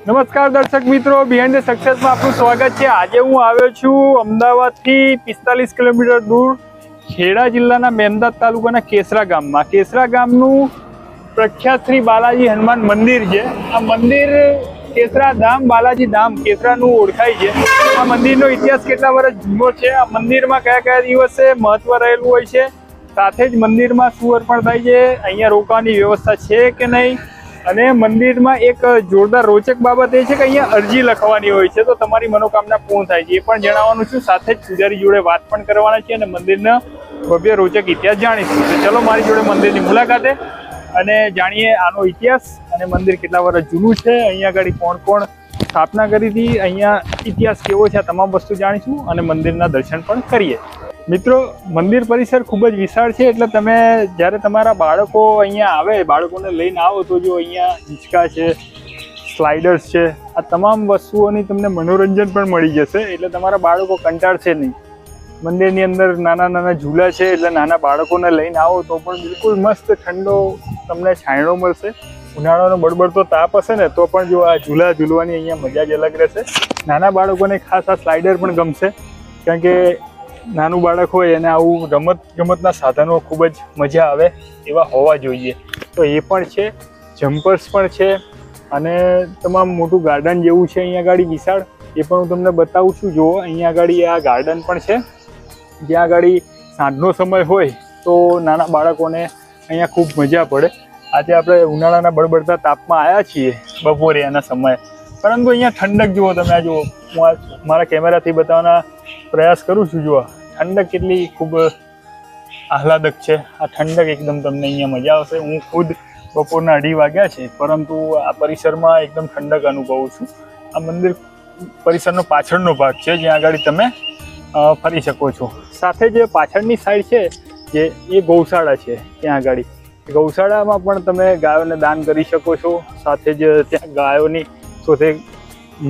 નમસ્કાર દર્શક મિત્રો, બિહાઇન્ડ ધ સક્સેસમાં આપનું સ્વાગત છે। આજે હું આવ્યો છું અમદાવાદથી 45 કિલોમીટર દૂર ખેડા જિલ્લાના મેમદાદ તાલુકાના કેસરા ગામમાં। કેસરા ગામનું પ્રખ્યાત શ્રી બાલાજી હનુમાન મંદિર છે। આ મંદિર કેસરા ધામ બાલાજી ધામ કેસરાનું ઓળખાય છે। આ મંદિરનો ઇતિહાસ કેટલા વર્ષ જૂનો છે, આ મંદિરમાં કયા કયા દિવસે મહત્વ રહેલું હોય છે, સાથે જ મંદિરમાં શું અર્પણ થાય છે, અહીંયા રોકાવાની વ્યવસ્થા છે કે નહીં, અને મંદિરમાં એક જોરદાર રોચક બાબત એ છે કે અહીંયા અરજી લખવાની હોય છે તો તમારી મનોકામના પૂર્ણ થાય છે, એ પણ જણાવવાનું છું। સાથે જ પૂજારી જોડે વાત પણ કરવાના છે અને મંદિરનો ભવ્ય રોચક ઇતિહાસ જાણીશું। તો ચલો મારી જોડે મંદિરની મુલાકાતે અને જાણીએ આનો ઇતિહાસ અને મંદિર કેટલા વર્ષ જૂનું છે, અહીંયા આગળ કોણ કોણ સ્થાપના કરી હતી, અહીંયા ઇતિહાસ કેવો છે, આ તમામ વસ્તુ જાણીશું અને મંદિરના દર્શન પણ કરીએ। મિત્રો, મંદિર પરિસર ખૂબ જ વિશાળ છે, એટલે તમે જ્યારે તમારા બાળકો અહીંયા આવે, બાળકોને લઈને આવો તો જો અહીંયા હિંચકા છે, સ્લાઇડર્સ છે, આ તમામ વસ્તુઓની તમને મનોરંજન પણ મળી જશે, એટલે તમારા બાળકો કંટાળશે નહીં। મંદિરની અંદર નાના નાના ઝૂલા છે, એટલે નાના બાળકોને લઈને આવો તો પણ બિલકુલ મસ્ત ઠંડો તમને છાંયડો મળશે। ઉનાળાનો બળબડતો તાપ હશે ને તો પણ જો આ ઝૂલા ઝૂલવાની અહીંયા મજા જ અલગ રહેશે। નાના બાળકોને ખાસ આ સ્લાઇડર પણ ગમશે, કારણ કે નાનું બાળક હોય એને આવું રમતગમતના સાધનો ખૂબ જ મજા આવે એવા હોવા જોઈએ, તો એ પણ છે। જમ્પર્સ પણ છે અને તમામ મોટું ગાર્ડન જેવું છે અહીંયા આગળ વિશાળ, એ પણ હું તમને બતાવું છું। જુઓ અહીંયા આગળ આ ગાર્ડન પણ છે, જ્યાં આગળ સાંજનો સમય હોય તો નાના બાળકોને અહીંયા ખૂબ મજા પડે। આજે આપણે ઉનાળાના બળબડતા તાપમાં આવ્યા છીએ બપોરે એના સમયે, પરંતુ અહીંયા ઠંડક જુઓ તમે। આ જુઓ, હું મારા કેમેરાથી બતાવવાના પ્રયાસ કરું છું। જુઓ ઠંડક કેટલી ખૂબ આહલાદક છે, આ ઠંડક એકદમ તમને અહીંયા મજા આવશે। હું ખુદ બપોરના 2:30 વાગ્યા છે, પરંતુ આ પરિસરમાં એકદમ ઠંડક અનુભવું છું। આ મંદિર પરિસરનો પાછળનો ભાગ છે, જ્યાં આગળ તમે ફરી શકો છો। સાથે જે પાછળની સાઈડ છે જે એ ગૌશાળા છે, ત્યાં આગળ ગૌશાળામાં પણ તમે ગાયોને દાન કરી શકો છો, સાથે જ ત્યાં ગાયોની શોધે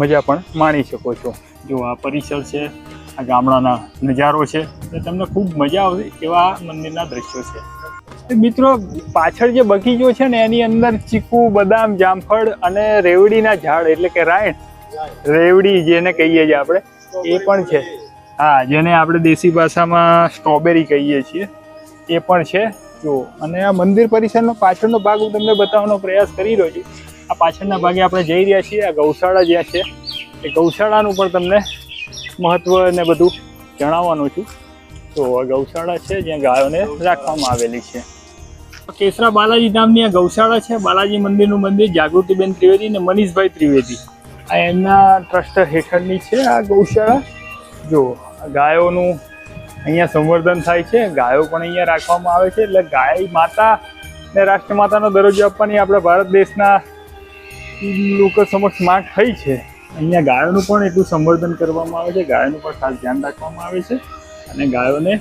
મજા પણ માણી શકો છો। જો આ પરિસર છે, આ ગામડાના નજારો છે, એ તમને ખૂબ મજા આવશે એવા મંદિરના દ્રશ્યો છે। મિત્રો, પાછળ જે બગીચો છે ને એની અંદર ચીકુ, બદામ, જામફળ અને રેવડીના ઝાડ એટલે કે રાયણ, રેવડી જેને કહીએ છીએ આપણે, એ પણ છે। હા, જેને આપણે દેશી ભાષામાં સ્ટ્રોબેરી કહીએ છીએ, એ પણ છે। જો, અને આ મંદિર પરિસરનો પાછળનો ભાગ હું તમને બતાવવાનો પ્રયાસ કરી રહ્યો છું। આ પાછળના ભાગે આપણે જઈ રહ્યા છીએ। આ ગૌશાળા જ્યાં છે એ ગૌશાળાનું પણ તમને મહત્વ ને બધું જણાવવાનું છું। તો આ ગૌશાળા છે જ્યાં ગાયોને રાખવામાં આવેલી છે। કેસરા બાલાજી ધામની આ ગૌશાળા છે। બાલાજી મંદિરનું મંદિર જાગૃતિબેન ત્રિવેદી અને મનીષભાઈ ત્રિવેદી આ એમના ટ્રસ્ટ હેઠળની છે આ ગૌશાળા। જો ગાયોનું અહીંયા સંવર્ધન થાય છે, ગાયો પણ અહીંયા રાખવામાં આવે છે, એટલે ગાય માતા ને રાષ્ટ્રમાતાનો દરજ્જો આપવાની આપણા ભારત દેશના લોકો સમક્ષ માંગ થઈ છે। અહીંયા ગાયોનું પણ એટલું સંવર્ધન કરવામાં આવે છે, ગાયોનું પણ ખાસ ધ્યાન રાખવામાં આવે છે, અને ગાયોને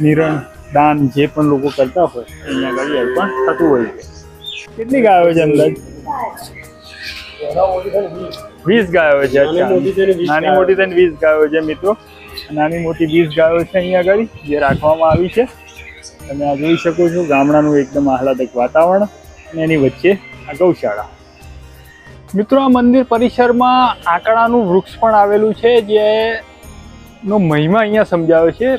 નિરણ દાન જે પણ લોકો કરતા હોય અહીંયા આગળ અર્પણ થતું હોય છે। કેટલી ગાયો છે અંદાજ? 20 ગાયો છે। નાની મોટી થઈને 20 ગાયો છે મિત્રો, નાની મોટી 20 ગાયો છે અહીંયા આગળ જે રાખવામાં આવી છે। તમે આ જોઈ શકો છો, ગામડાનું એકદમ આહલાદક વાતાવરણ અને એની વચ્ચે આ ગૌશાળા। મિત્રો, આ મંદિર પરિસરમાં આંકડાનું વૃક્ષ પણ આવેલું છે, જેનો મહિમા અહીંયા સમજાવે છે।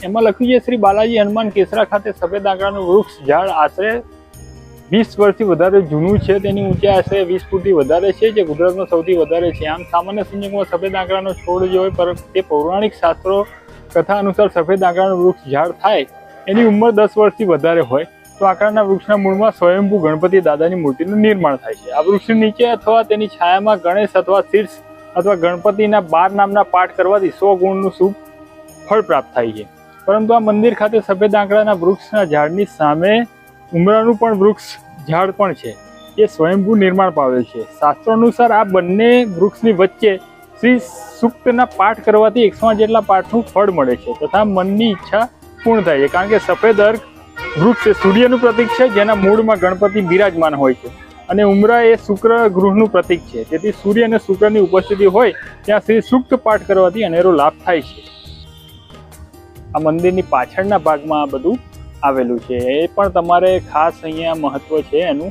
એમાં લખ્યું છે, શ્રી બાલાજી હનુમાન કેસરા ખાતે સફેદ આંકડાનું વૃક્ષ ઝાડ આશરે 20 વર્ષથી વધારે જૂનું છે, તેની ઊંચાઈ આશરે 20 ફૂટથી વધારે છે, જે ગુજરાતમાં સૌથી વધારે છે। આમ સામાન્ય સંજોગોમાં સફેદ આંકડાનો છોડ જે હોય, પરંતુ તે પૌરાણિક શાસ્ત્રો કથા અનુસાર સફેદ આંકડાનું વૃક્ષ ઝાડ થાય એની ઉંમર 10 વર્ષથી વધારે હોય તો આંકડાના વૃક્ષના મૂળમાં સ્વયંભૂ ગણપતિ દાદાની મૂર્તિનું નિર્માણ થાય છે। આ વૃક્ષની નીચે અથવા તેની છાયામાં ગણેશ અથવા શીર્ષ અથવા ગણપતિના 12 નામના પાઠ કરવાથી 100 ગુણનું શુભ ફળ પ્રાપ્ત થાય છે। પરંતુ આ મંદિર ખાતે સફેદ આંકડાના વૃક્ષના ઝાડની સામે ઉમરાનું પણ વૃક્ષ ઝાડ પણ છે, એ સ્વયંભૂ નિર્માણ પામેલ છે। શાસ્ત્રો અનુસાર આ બંને વૃક્ષની વચ્ચે શ્રી સૂક્તના પાઠ કરવાથી 108 જેટલા પાઠનું ફળ મળે છે તથા મનની ઈચ્છા પૂર્ણ થાય છે। કારણ કે સફેદ અર્ક વૃક્ષ એ સૂર્યનું પ્રતીક છે, જેના મૂળમાં ગણપતિ બિરાજમાન હોય છે, અને ઉમરા એ શુક્ર ગ્રહનું પ્રતીક છે। તેથી સૂર્ય અને શુક્રની ઉપસ્થિતિ હોય ત્યાં શ્રી સૂક્ત પાઠ કરવાથી અનેરો લાભ થાય છે। આ મંદિરની પાછળના ભાગમાં આ બધું આવેલું છે, એ પણ તમારે ખાસ અહીંયા મહત્વ છે એનું।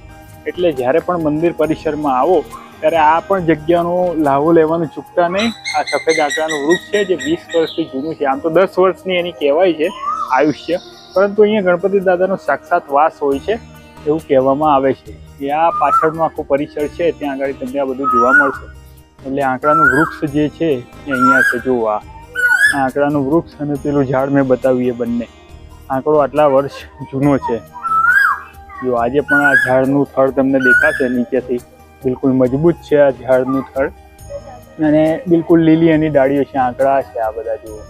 એટલે જ્યારે પણ મંદિર પરિસરમાં આવો ત્યારે આ પણ જગ્યાનો લાભો લેવાનું ચૂકતા નહીં. આ સફેદ આંકડાનું વૃક્ષ છે જે 20 વર્ષથી જૂનું છે. આમ તો 10 વર્ષની એની કહેવાય છે આયુષ્ય, પરંતુ અહીંયા ગણપતિ દાદાનો સાક્ષાત વાસ હોય છે એવું કહેવામાં આવે છે. આ પાછળનો આખો પરિસર છે, ત્યાં આગળ તમને આ બધું જોવા મળશે. એટલે આંકડાનું વૃક્ષ જે છે એ અહીંયા છે. જો આ આંકડાનું વૃક્ષ અને પેલું ઝાડ મેં બતાવ્યું એ બંને. આંકડો આટલા વર્ષ જૂનો છે. જો આજે પણ આ ઝાડનું થડ તમને દેખાશે નીચેથી, બિલકુલ મજબૂત છે આ ઝાડનું થડ અને બિલકુલ લીલી એની ડાળીઓ છે, આંકડા છે આ બધા જુઓ.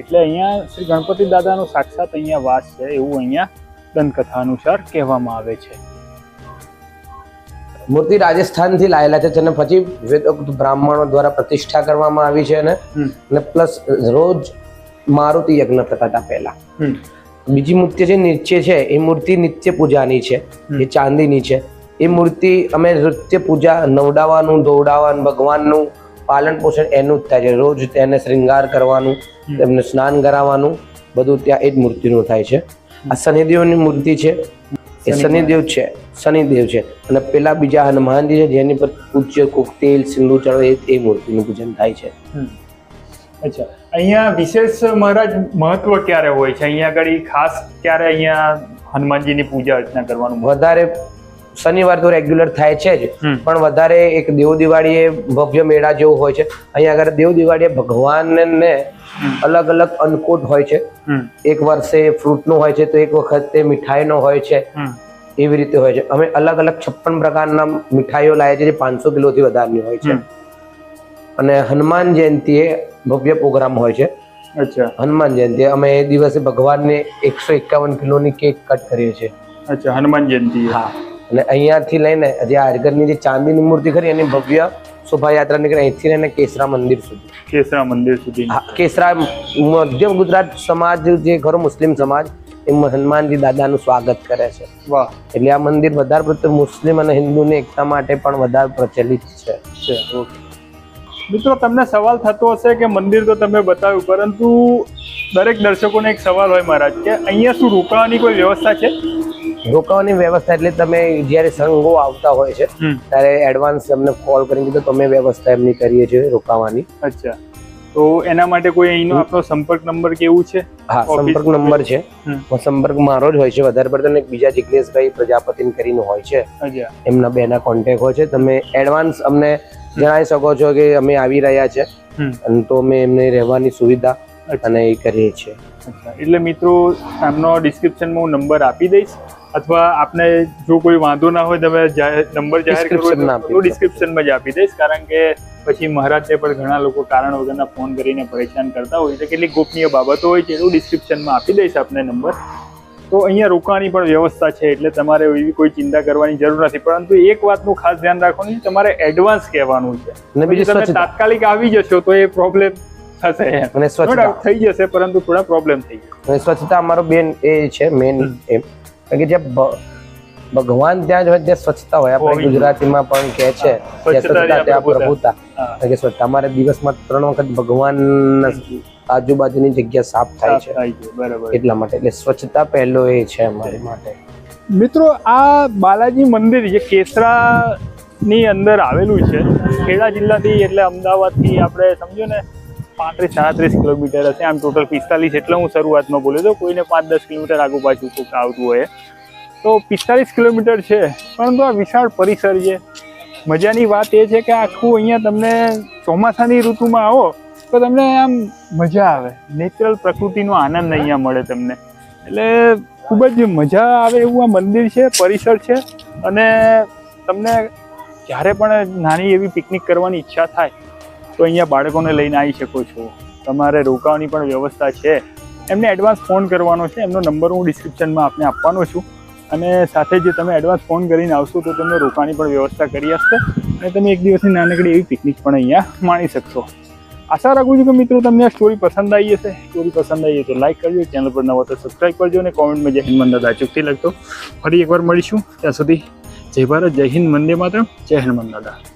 એટલે અહીંયા શ્રી ગણપતિ દાદાનો સાક્ષાત અહીંયા વાસ છે એવું અહીંયા દંતકથા અનુસાર કહેવામાં આવે છે. મૂર્તિ રાજસ્થાનથી લાયેલા છે અને પછી વેદોક્ત બ્રાહ્મણો દ્વારા પ્રતિષ્ઠા કરવામાં આવી છે અને પ્લસ રોજ મારુતિ યજ્ઞ થતા હતા પહેલા. બીજી મૂર્તિ જે નીચે છે એ મૂર્તિ નિત્ય પૂજાની છે, એ ચાંદીની છે. એ મૂર્તિ અમે નૃત્ય પૂજા, નવડાવવાનું, ધોવડાવવાનું, ભગવાનનું પાલન પોષણ એનું જ થાય છે. રોજ તેને શ્રૃંગાર કરવાનું, તેમને સ્નાન કરાવવાનું બધું ત્યાં એ જ મૂર્તિનું થાય છે. આ શનિદેવની મૂર્તિ છે, એ શનિદેવ છે, શનિદેવ છે. અને પેલા બીજા હનુમાનજી છે જેની પર પૂજ્ય તેલ સિંદૂર ચડે એ મૂર્તિનું પૂજન થાય છે. અચ્છા, અહીંયા વિશેષ મહારાજ મહત્વ ક્યારે હોય છે? અહીંયા આગળ ખાસ ક્યારે અહીંયા હનુમાનજીની પૂજા અર્ચના કરવાનું? વધારે શનિવાર તો રેગ્યુલર થાય છે જ, પણ વધારે એક દેવ દિવાળીએ ભવ્ય મેળા જેવું હોય છે. અહીંયા આગળ દેવ દિવાળીએ ભગવાનને અલગ અલગ અન્નકૂટ હોય છે. એક વર્ષે ફ્રૂટનો હોય છે, તો એક વખતે મીઠાઈનો હોય છે. એવી રીતે હોય છે. અમે અલગ અલગ 56 પ્રકારના મીઠાઈઓ લાવીએ છીએ જે 500 કિલોથી વધારની હોય છે. અને હનુમાન જયંતિએ ભવ્ય પ્રોગ્રામ હોય છે. અચ્છા, હનુમાન જયંતિ અમે એ દિવસે ભગવાનને 151 કિલોની કેક કટ કરીએ છીએ. અચ્છા, હનુમાન જયંતિ. હા, અને અહીંયાથી લઈને જે આગળની જે ચાંદીની મૂર્તિ ખરી એની ભવ્ય શોભાયાત્રા નીકળે અહીંથી લઈને કેસરા મંદિર સુધી. કેસરા મંદિર સુધી? હા, કેસરા મધ્ય ગુજરાત સમાજ જે ખરો મુસ્લિમ સમાજ એ હનુમાનજી દાદાનું સ્વાગત કરે છે. વાહ! એટલે આ મંદિર વધારે પડતું મુસ્લિમ અને હિન્દુની એકતા માટે પણ વધારે પ્રચલિત છે. ઓકે મિત્રો, તમને સવાલ થતો હશે કે મંદિર તો તમે બતાવ્યું, પરંતુ દરેક દર્શકોને એક સવાલ હોય મહારાજ કે અહીંયા શું રોકાવાની કોઈ વ્યવસ્થા છે? રોકાવાની વ્યવસ્થા એટલે તમે જ્યારે સંઘો આવતા હોય છે ત્યારે એડવાન્સ અમને કોલ કરીને કીધું તમે વ્યવસ્થા એમની કરીએ છીએ રોકાવાની. અચ્છા, તો એના માટે કોઈ અહીંનો આપણો સંપર્ક નંબર કેવું છે? હા, સંપર્ક નંબર છે. સંપર્ક મારો જ હોય છે વધારે પડતો, ને બીજા જિગ્નેશભાઈ પ્રજાપતિ કરીને હોય છે. એમના બેના કોન્ટેક્ટ હોય છે. તમે એડવાન્સ અમને જણાવી શકો છો કે અમે આવી રહ્યા છે, અને તો અમે એમને રહેવાની સુવિધા અને એ કરીએ છીએ. એટલે મિત્રો, આમનો ડિસ્ક્રિપ્શનમાં હું નંબર આપી દઈશ, અથવા આપને જો કોઈ વાંધો ના હોય તમે નંબર જાહેર કરો તો ડિસ્ક્રિપ્શનમાં જ આપી દઈશ. કારણ કે પછી મહારાજને પણ ઘણા લોકો કારણ વગરના ફોન કરીને પરેશાન કરતા હોય છે. કેટલીક ગોપનીય બાબતો હોય છે, એવું ડિસ્ક્રિપ્શનમાં આપી દઈશ આપને નંબર. તો અહીંયા રોકાવાની પણ વ્યવસ્થા છે, એટલે તમારે એવી કોઈ ચિંતા કરવાની જરૂર નથી. પરંતુ એક વાતનું ખાસ ધ્યાન રાખવાનું છે, તમારે એડવાન્સ કહેવાનું છે. અને બીજું તમે તાત્કાલિક આવી જશો તો એ પ્રોબ્લેમ થશે, અને સ્વચ્છતા થઈ જશે, પરંતુ થોડા પ્રોબ્લેમ થઈ જશે. સ્વચ્છતા અમારો બેન એ છે મેન એમ, કે જે ભગવાન ત્યાં જ હોય ત્યાં સ્વચ્છતા હોય. આપણે ગુજરાતીમાં પણ કહે છે સ્વચ્છતા ત્યાં પ્રભુતા. કે સ્વચ્છતા અમારે દિવસમાં 3 વખત ભગવાન આજુબાજુની જગ્યા સાફ થાય છે. બરાબર, એટલા માટે એટલે સ્વચ્છતા પહેલો એ છે અમારી માટે. મિત્રો, આ બાલાજી મંદિર જે કેસરા ની અંદર આવેલું છે, ખેડા જિલ્લાથી એટલે અમદાવાદથી આપણે સમજો ને 35-37 કિલોમીટર હશે. આમ ટોટલ 45 એટલે હું શરૂઆતમાં બોલ્યો હતો, કોઈને 5-10 કિલોમીટર આગુ પાછું કોઈક આવતું હોય તો 45 કિલોમીટર છે. પરંતુ આ વિશાળ પરિસર છે. મજાની વાત એ છે કે આખું અહીંયા તમને ચોમાસાની ઋતુમાં આવો તો તમને આમ મજા આવે, નેચરલ પ્રકૃતિનો આનંદ અહીંયા મળે તમને. એટલે ખૂબ જ મજા આવે એવું આ મંદિર છે, પરિસર છે. અને તમને જ્યારે પણ નાની એવી પિકનિક કરવાની ઈચ્છા થાય તો અહીંયા બાળકોને લઈને આવી શકો છો. તમારે રોકાવાની પણ વ્યવસ્થા છે. એમને એડવાન્સ ફોન કરવાનો છે, એમનો નંબર હું ડિસ્ક્રિપ્શનમાં આપને આપવાનો છું. અને સાથે જે તમે એડવાન્સ ફોન કરીને આવશો તો તમને રોકાવાની પણ વ્યવસ્થા કરી હશે, અને તમે એક દિવસની નાનકડી એવી પિકનિક પણ અહીંયા માણી શકશો. આશા રાખું છું કે મિત્રો તમને આ સ્ટોરી પસંદ આવી હશે. સ્ટોરી પસંદ આવી તો લાઈક કરજો, ચેનલ પર નવો તો સબસ્ક્રાઈબ કરજો, અને કોમેન્ટમાં જય હિન્દ વંદે માતરમ અચૂકથી લખજો. ફરી એકવાર મળીશું, ત્યાં સુધી જય ભારત, જય હિન્દ, વંદે માતરમ, જય હિન્દ વંદે માતરમ.